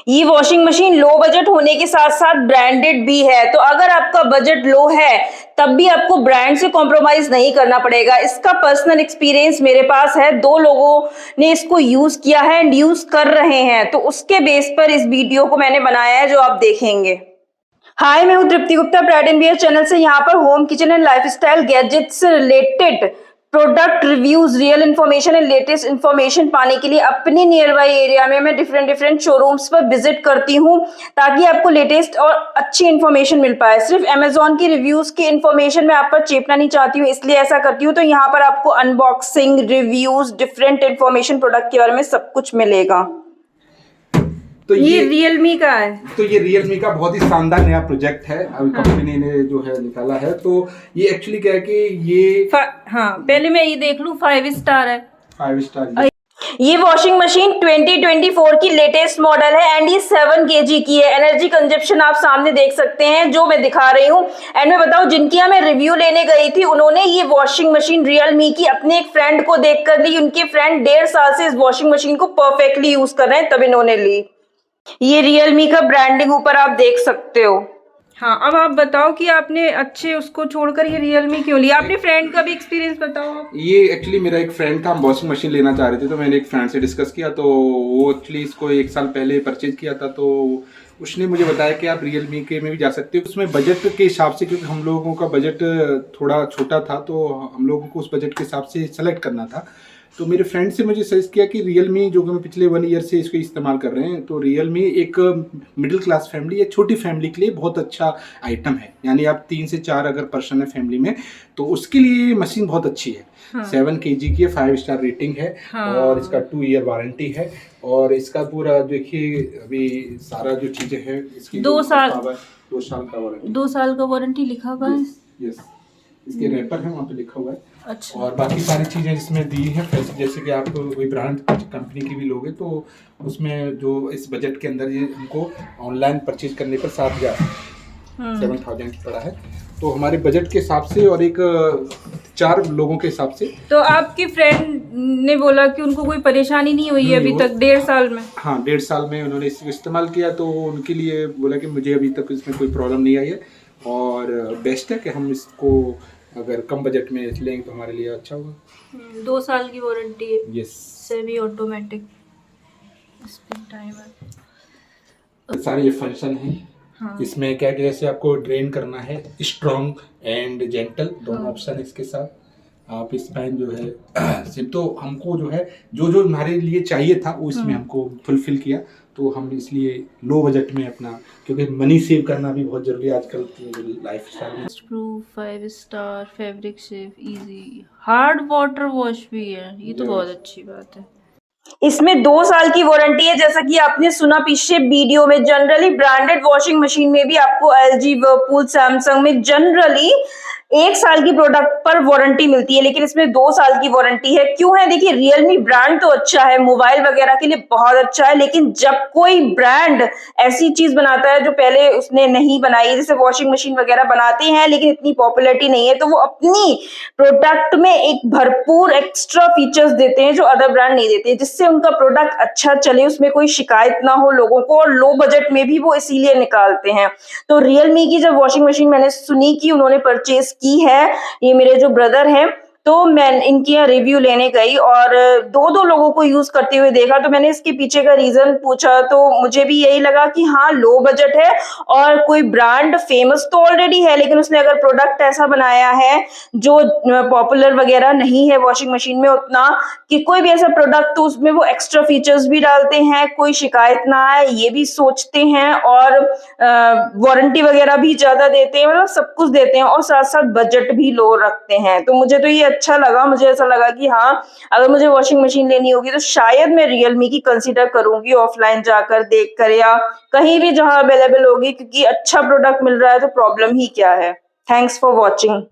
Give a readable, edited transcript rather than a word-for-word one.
ये washing machine low budget होने के साथ साथ ब्रांडेड भी है, तो अगर आपका बजट लो है तब भी आपको ब्रांड से कॉम्प्रोमाइज नहीं करना पड़ेगा। इसका पर्सनल एक्सपीरियंस मेरे पास है, 2 लोगों ने इसको यूज किया है एंड यूज कर रहे हैं, तो उसके बेस पर इस वीडियो को मैंने बनाया है जो आप देखेंगे। हाय, मैं हूं Tripti Gupta bride and bear channel से। यहाँ पर home kitchen and lifestyle gadgets से related product reviews, real information and latest information पाने के लिए अपने नियर बाई एरिया में मैं डिफरेंट शोरूम्स पर विजिट करती हूँ, ताकि आपको लेटेस्ट और अच्छी इन्फॉर्मेशन मिल पाए। सिर्फ अमेजोन की रिव्यूज की इन्फॉर्मेशन मैं आप पर चेपना नहीं चाहती हूँ, इसलिए ऐसा करती हूँ। तो यहाँ पर आपको unboxing, reviews, different information product के बारे में सब कुछ मिलेगा। तो ये रियलमी का है। तो ये रियलमी का बहुत ही शानदार नया प्रोजेक्ट है, अभी कंपनी ने जो है निकाला है। तो ये एक्चुअली क्या है कि ये पहले मैं ये देख लूं, 5 स्टार है। 5 स्टार। ये वॉशिंग मशीन 2024 की लेटेस्ट मॉडल है एंड ये 7 kg की है। एनर्जी कंजप्शन आप सामने देख सकते हैं जो मैं दिखा रही हूँ। एंड मैं बताऊं, जिनकी मैं रिव्यू लेने गई थी उन्होंने ये वॉशिंग मशीन रियलमी की अपने एक फ्रेंड को देख कर ली। उनके फ्रेंड 1.5 साल से इस वॉशिंग मशीन को परफेक्टली यूज कर रहे हैं, तब इन्होंने ली। ये रियलमी का ब्रांडिंग ऊपर आप देख सकते हो। हाँ, अब आप बताओ कि आपने अच्छे उसको छोड़कर ये रियलमी क्यों लिया? अपने फ्रेंड का भी एक्सपीरियंस बताओ आप। ये एक्चुअली मेरा एक फ्रेंड था, हम वॉशिंग मशीन लेना चाह रहे थे, तो मैंने एक फ्रेंड से डिस्कस किया, तो वो एक्चुअली इसको 1 साल पहले परचेज किया था। तो उसने मुझे बताया कि आप रियलमी के में भी जा सकते हो, उसमें बजट के हिसाब से, क्योंकि हम लोगों का बजट थोड़ा छोटा था, तो हम लोगों को उस बजट के हिसाब से सेलेक्ट करना था। तो मेरे फ्रेंड से मुझे सजेस्ट किया कि रियलमी, जो कि मैं पिछले 1 ईयर से इसको इस्तेमाल कर रहे हैं, तो रियलमी एक मिडिल क्लास फैमिली या छोटी फैमिली के लिए बहुत अच्छा आइटम है। यानी आप 3 से 4 अगर पर्सन है फैमिली में, तो उसके लिए ये मशीन बहुत अच्छी है। हाँ। 7 kg की है, 5 स्टार रेटिंग है। हाँ। और इसका 2 ईयर वारंटी है। और इसका पूरा देखिए, अभी सारा जो चीज़ें हैं इसकी 2 साल का वारंटी, 2 साल का वारंटी लिखा हुआ है। यस, इसके रैपर है, वहाँ पे लिखा हुआ है। अच्छा। और बाकी सारी चीज़ें इसमें दी हैं, जैसे कि आप कोई ब्रांड कंपनी की भी लोगे तो उसमें जो इस बजट के अंदर ये हमको ऑनलाइन परचेज करने पर 7,000 की पड़ा है। तो हमारे बजट के हिसाब से और एक 4 लोगों के हिसाब से। तो आपकी फ्रेंड ने बोला कि उनको कोई परेशानी नहीं हुई है अभी तक 1.5 साल में? हाँ, 1.5 साल में उन्होंने इसको इस्तेमाल किया, तो उनके लिए बोला कि मुझे अभी तक इसमें कोई प्रॉब्लम नहीं आई है और बेस्ट है कि हम इसको अगर कम बजट में लेंगे तो हमारे लिए अच्छा होगा। 2 साल की वारंटी है। Yes. Semi automatic spin timer, सारे ये फंक्शन हैं। हाँ। इसमें क्या है कि जैसे आपको ड्रेन करना है, स्ट्रॉन्ग एंड जेंटल दोनों ऑप्शन इसके साथ। आप इसमें जो है सिर्फ तो हमको जो है जो हमारे लिए चाहिए था वो इसमें हमको फुलफिल किया, तो हम इसलिए लो बजट में अपना, क्योंकि मनी सेव करना भी बहुत जरूरी है आजकल की लाइफ स्टाइल में। Proof 5 star, fabric safe, easy, hard water wash भी है। ये तो बहुत अच्छी बात है। इसमें 2 साल की वारंटी है, जैसा कि आपने सुना पीछे वीडियो में। जनरली ब्रांडेड वॉशिंग मशीन में भी आपको LG, वर्लपूल, सैमसंग में जनरली 1 साल की प्रोडक्ट पर वारंटी मिलती है, लेकिन इसमें 2 साल की वारंटी है। क्यों है? देखिए, रियलमी ब्रांड तो अच्छा है, मोबाइल वगैरह के लिए बहुत अच्छा है, लेकिन जब कोई ब्रांड ऐसी चीज बनाता है जो पहले उसने नहीं बनाई, जैसे वॉशिंग मशीन वगैरह बनाते हैं लेकिन इतनी पॉपुलैरिटी नहीं है, तो वो अपनी प्रोडक्ट में एक भरपूर एक्स्ट्रा फीचर्स देते हैं जो अदर ब्रांड नहीं देते, जिससे उनका प्रोडक्ट अच्छा चले, उसमें कोई शिकायत ना हो लोगों को, और लो बजट में भी वो इसीलिए निकालते हैं। तो रियलमी की जब वॉशिंग मशीन मैंने सुनी कि उन्होंने परचेज की है, ये मेरे जो ब्रदर हैं, तो मैं इनकी यहाँ रिव्यू लेने गई और 2 लोगों को यूज करते हुए देखा, तो मैंने इसके पीछे का रीजन पूछा, तो मुझे भी यही लगा कि हाँ, लो बजट है और कोई ब्रांड फेमस तो ऑलरेडी है, लेकिन उसने अगर प्रोडक्ट ऐसा बनाया है जो पॉपुलर वगैरह नहीं है वॉशिंग मशीन में उतना, कि कोई भी ऐसा प्रोडक्ट, तो उसमें वो एक्स्ट्रा फीचर्स भी डालते हैं, कोई शिकायत ना आए ये भी सोचते हैं, और वारंटी वगैरह भी ज्यादा देते हैं, मतलब सब कुछ देते हैं, और साथ साथ बजट भी लो रखते हैं। तो मुझे तो ये अच्छा लगा। मुझे ऐसा लगा कि हाँ, अगर मुझे वॉशिंग मशीन लेनी होगी तो शायद मैं रियलमी की कंसीडर करूंगी, ऑफलाइन जाकर देख कर या कहीं भी जहां अवेलेबल होगी, क्योंकि अच्छा प्रोडक्ट मिल रहा है तो प्रॉब्लम ही क्या है। Thanks for watching.